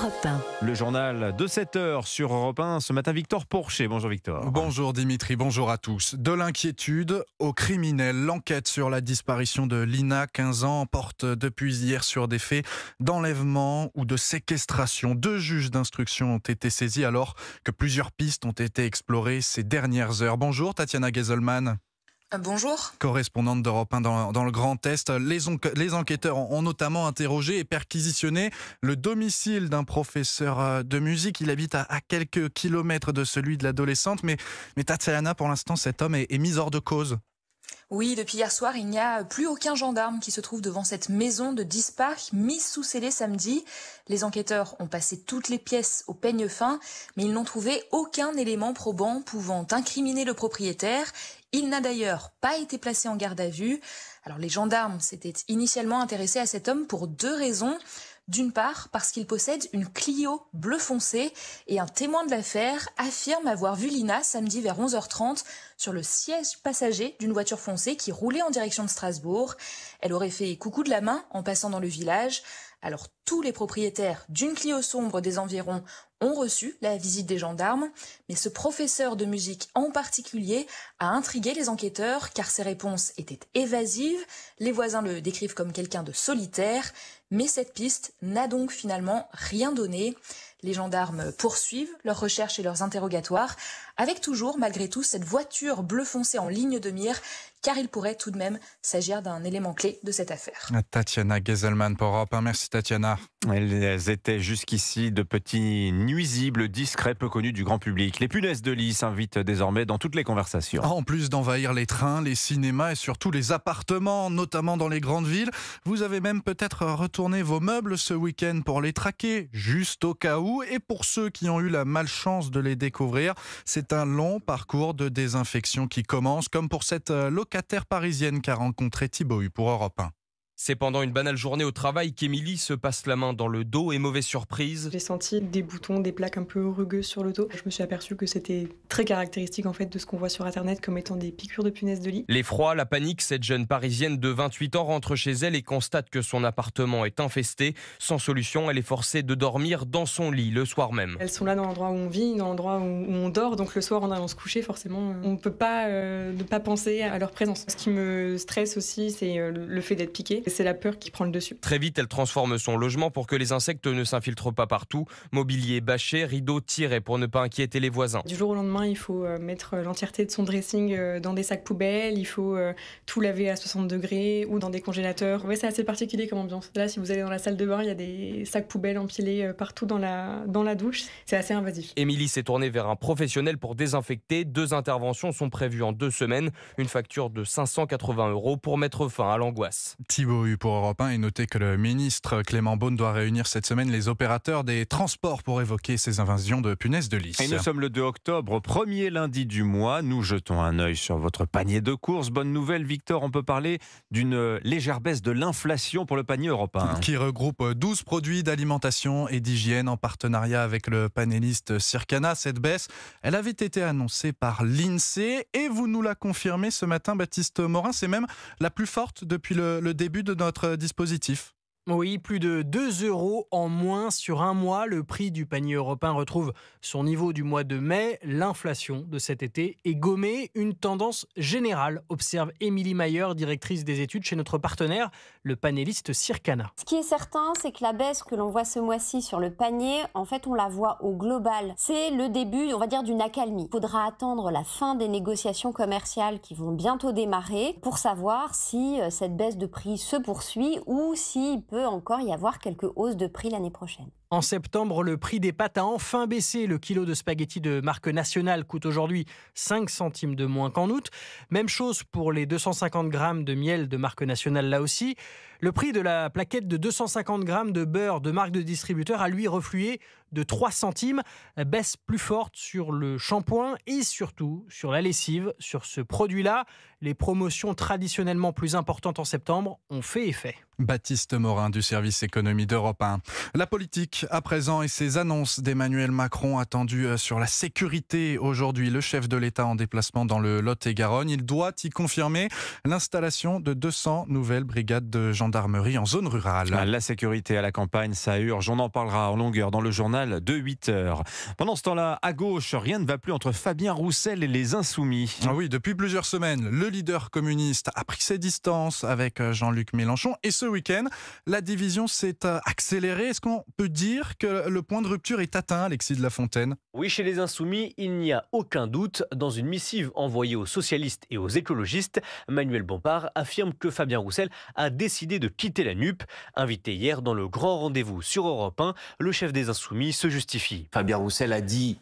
Europe 1. Le journal de 7 heures sur Europe 1. Ce matin, Victor Pourchet. Bonjour Victor. Bonjour Dimitri, bonjour à tous. De l'inquiétude aux criminels. L'enquête sur la disparition de Lina, 15 ans, porte depuis hier sur des faits d'enlèvement ou de séquestration. 2 juges d'instruction ont été saisis alors que plusieurs pistes ont été explorées ces dernières heures. Bonjour Tatiana Geselman. Bonjour. Correspondante d'Europe 1 dans le Grand Est, les enquêteurs ont notamment interrogé et perquisitionné le domicile d'un professeur de musique. Il habite à quelques kilomètres de celui de l'adolescente, mais Tatiana, pour l'instant, cet homme est mis hors de cause. Oui, depuis hier soir, il n'y a plus aucun gendarme qui se trouve devant cette maison de disparu mise sous scellé samedi. Les enquêteurs ont passé toutes les pièces au peigne fin, mais ils n'ont trouvé aucun élément probant pouvant incriminer le propriétaire. Il n'a d'ailleurs pas été placé en garde à vue. Alors les gendarmes s'étaient initialement intéressés à cet homme pour 2 raisons. D'une part, parce qu'il possède une Clio bleu foncé et un témoin de l'affaire affirme avoir vu Lina samedi vers 11h30 sur le siège passager d'une voiture foncée qui roulait en direction de Strasbourg. Elle aurait fait coucou de la main en passant dans le village. Alors tous les propriétaires d'une Clio sombre des environs ont reçu la visite des gendarmes, mais ce professeur de musique en particulier a intrigué les enquêteurs car ses réponses étaient évasives. Les voisins le décrivent comme quelqu'un de solitaire, mais cette piste n'a donc finalement rien donné. Les gendarmes poursuivent leurs recherches et leurs interrogatoires, avec toujours, malgré tout, cette voiture bleu foncé en ligne de mire, car il pourrait tout de même s'agir d'un élément clé de cette affaire. Tatiana Geselman pour Europe 1. Merci Tatiana. Elles étaient jusqu'ici de petits nuisibles discrets peu connus du grand public. Les punaises de lit s'invitent désormais dans toutes les conversations. En plus d'envahir les trains, les cinémas et surtout les appartements, notamment dans les grandes villes, vous avez même peut-être retourné vos meubles ce week-end pour les traquer, juste au cas où. Et pour ceux qui ont eu la malchance de les découvrir, c'est un long parcours de désinfection qui commence, comme pour cette locataire parisienne qu'a rencontré Thibaut Hu pour Europe 1. C'est pendant une banale journée au travail qu'Émilie se passe la main dans le dos et mauvaise surprise. J'ai senti des boutons, des plaques un peu rugueuses sur le dos. Je me suis aperçue que c'était très caractéristique en fait de ce qu'on voit sur internet comme étant des piqûres de punaises de lit. L'effroi, la panique, cette jeune parisienne de 28 ans rentre chez elle et constate que son appartement est infesté. Sans solution, elle est forcée de dormir dans son lit le soir même. Elles sont là dans l'endroit où on vit, dans l'endroit où on dort. Donc le soir en allant se coucher, forcément, on ne peut pas ne pas penser à leur présence. Ce qui me stresse aussi, c'est le fait d'être piqué. C'est la peur qui prend le dessus. Très vite, elle transforme son logement pour que les insectes ne s'infiltrent pas partout. Mobilier bâché, rideaux tirés pour ne pas inquiéter les voisins. Du jour au lendemain, il faut mettre l'entièreté de son dressing dans des sacs poubelles. Il faut tout laver à 60 degrés ou dans des congélateurs. Ouais, c'est assez particulier comme ambiance. Là, si vous allez dans la salle de bain, il y a des sacs poubelles empilés partout dans la douche. C'est assez invasif. Émilie s'est tournée vers un professionnel pour désinfecter. 2 interventions sont prévues en 2 semaines. Une facture de 580 € pour mettre fin à l'angoisse. Thibaut Hu pour Europe 1 et notez que le ministre Clément Beaune doit réunir cette semaine les opérateurs des transports pour évoquer ces invasions de punaises de lit. Et nous sommes le 2 octobre, premier lundi du mois. Nous jetons un œil sur votre panier de courses. Bonne nouvelle, Victor, on peut parler d'une légère baisse de l'inflation pour le panier européen. Qui regroupe 12 produits d'alimentation et d'hygiène en partenariat avec le panéliste Circana. Cette baisse, elle avait été annoncée par l'INSEE et vous nous la confirmez ce matin, Baptiste Morin. C'est même la plus forte depuis le début de notre dispositif. Oui, plus de 2 € en moins sur un mois. Le prix du panier européen retrouve son niveau du mois de mai. L'inflation de cet été est gommée. Une tendance générale, observe Émilie Mayer, directrice des études chez notre partenaire, le panéliste Circana. Ce qui est certain, c'est que la baisse que l'on voit ce mois-ci sur le panier, en fait, on la voit au global. C'est le début, on va dire, d'une accalmie. Il faudra attendre la fin des négociations commerciales qui vont bientôt démarrer pour savoir si cette baisse de prix se poursuit ou s'il peut encore y avoir quelques hausses de prix l'année prochaine. En septembre, le prix des pâtes a enfin baissé. Le kilo de spaghettis de marque nationale coûte aujourd'hui 5 centimes de moins qu'en août. Même chose pour les 250 grammes de miel de marque nationale là aussi. Le prix de la plaquette de 250 grammes de beurre de marque de distributeur a lui reflué de 3 centimes. Baisse plus forte sur le shampoing et surtout sur la lessive. Sur ce produit-là, les promotions traditionnellement plus importantes en septembre ont fait effet. Baptiste Morin du service économie d'Europe 1. La politique à présent et ses annonces d'Emmanuel Macron attendues sur la sécurité. Aujourd'hui, le chef de l'État en déplacement dans le Lot-et-Garonne. Il doit y confirmer l'installation de 200 nouvelles brigades de gendarmerie en zone rurale. La sécurité à la campagne, ça urge. On en parlera en longueur dans le journal de 8h. Pendant ce temps-là, à gauche, rien ne va plus entre Fabien Roussel et les Insoumis. Ah oui, depuis plusieurs semaines, le leader communiste a pris ses distances avec Jean-Luc Mélenchon. Et ce week-end, la division s'est accélérée. Est-ce qu'on peut dire que le point de rupture est atteint, Alexis de la Fontaine ? Oui, chez les Insoumis, il n'y a aucun doute. Dans une missive envoyée aux socialistes et aux écologistes, Manuel Bompard affirme que Fabien Roussel a décidé de quitter la NUP. Invité hier dans le grand rendez-vous sur Europe 1, le chef des Insoumis se justifie. Fabien Roussel a dit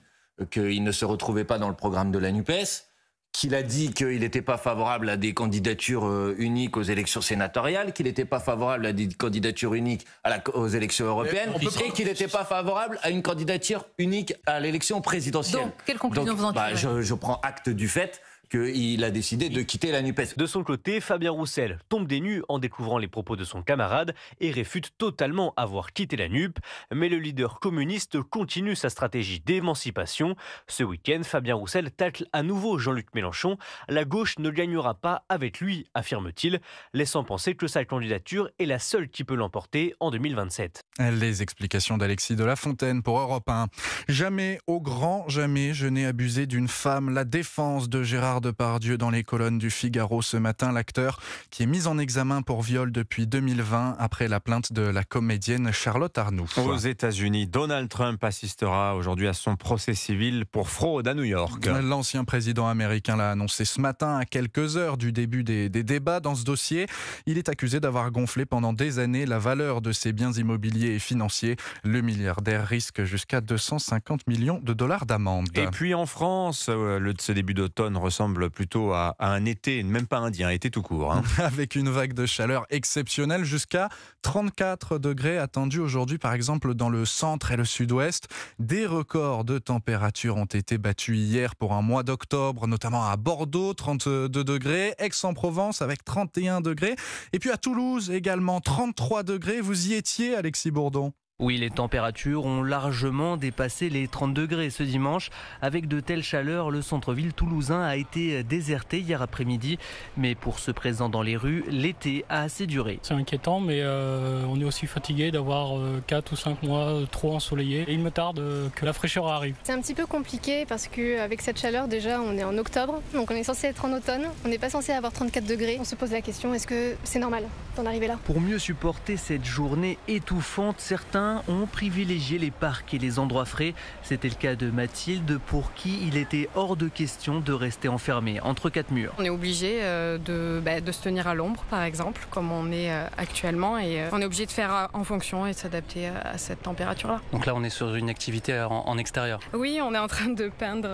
qu'il ne se retrouvait pas dans le programme de la NUPES, qu'il a dit qu'il n'était pas favorable à des candidatures uniques aux élections sénatoriales, qu'il n'était pas favorable à des candidatures uniques aux élections européennes, et qu'il n'était pas favorable à une candidature unique à l'élection présidentielle. Donc, quelle conclusion vous en tirez ? Je prends acte du fait qu'il a décidé de quitter la NUPES. De son côté, Fabien Roussel tombe des nues en découvrant les propos de son camarade et réfute totalement avoir quitté la NUP. Mais le leader communiste continue sa stratégie d'émancipation. Ce week-end, Fabien Roussel tacle à nouveau Jean-Luc Mélenchon. La gauche ne gagnera pas avec lui, affirme-t-il, laissant penser que sa candidature est la seule qui peut l'emporter en 2027. Les explications d'Alexis de la Fontaine pour Europe 1. Jamais, au grand jamais, je n'ai abusé d'une femme. La défense de Gérard Depardieu dans les colonnes du Figaro ce matin. L'acteur qui est mis en examen pour viol depuis 2020 après la plainte de la comédienne Charlotte Arnoux. Aux États-Unis, Donald Trump assistera aujourd'hui à son procès civil pour fraude à New York. L'ancien président américain l'a annoncé ce matin à quelques heures du début des débats dans ce dossier. Il est accusé d'avoir gonflé pendant des années la valeur de ses biens immobiliers et financiers. Le milliardaire risque jusqu'à 250 millions de dollars d'amende. Et puis en France, ce début d'automne ressemble plutôt à un été, même pas indien, un été tout court. Avec une vague de chaleur exceptionnelle, jusqu'à 34 degrés attendus aujourd'hui, par exemple dans le centre et le sud-ouest. Des records de température ont été battus hier pour un mois d'octobre, notamment à Bordeaux, 32 degrés, Aix-en-Provence avec 31 degrés, et puis à Toulouse également 33 degrés. Vous y étiez, Alexis Bourdon ? Oui, les températures ont largement dépassé les 30 degrés ce dimanche. Avec de telles chaleurs, le centre-ville toulousain a été déserté hier après-midi. Mais pour ceux présents dans les rues, l'été a assez duré. C'est inquiétant, mais on est aussi fatigué d'avoir 4 ou 5 mois trop ensoleillés. Et il me tarde que la fraîcheur arrive. C'est un petit peu compliqué parce qu'avec cette chaleur, déjà, on est en octobre. Donc on est censé être en automne. On n'est pas censé avoir 34 degrés. On se pose la question, est-ce que c'est normal d'en arriver là ? Pour mieux supporter cette journée étouffante, certains ont privilégié les parcs et les endroits frais. C'était le cas de Mathilde, pour qui il était hors de question de rester enfermé entre 4 murs. On est obligé de se tenir à l'ombre, par exemple, comme on est actuellement, et on est obligé de faire en fonction et de s'adapter à cette température-là. Donc là, on est sur une activité en extérieur. Oui, on est en train de peindre,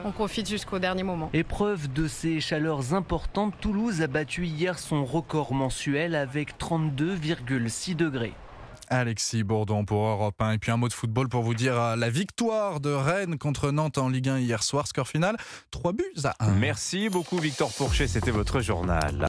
on profite jusqu'au dernier moment. Épreuve de ces chaleurs importantes, Toulouse a battu hier son record mensuel avec 32,6 degrés. Alexis Bourdon pour Europe 1. Et puis un mot de football pour vous dire la victoire de Rennes contre Nantes en Ligue 1 hier soir. Score final 3-1. Merci beaucoup Victor Pourchet, c'était votre journal.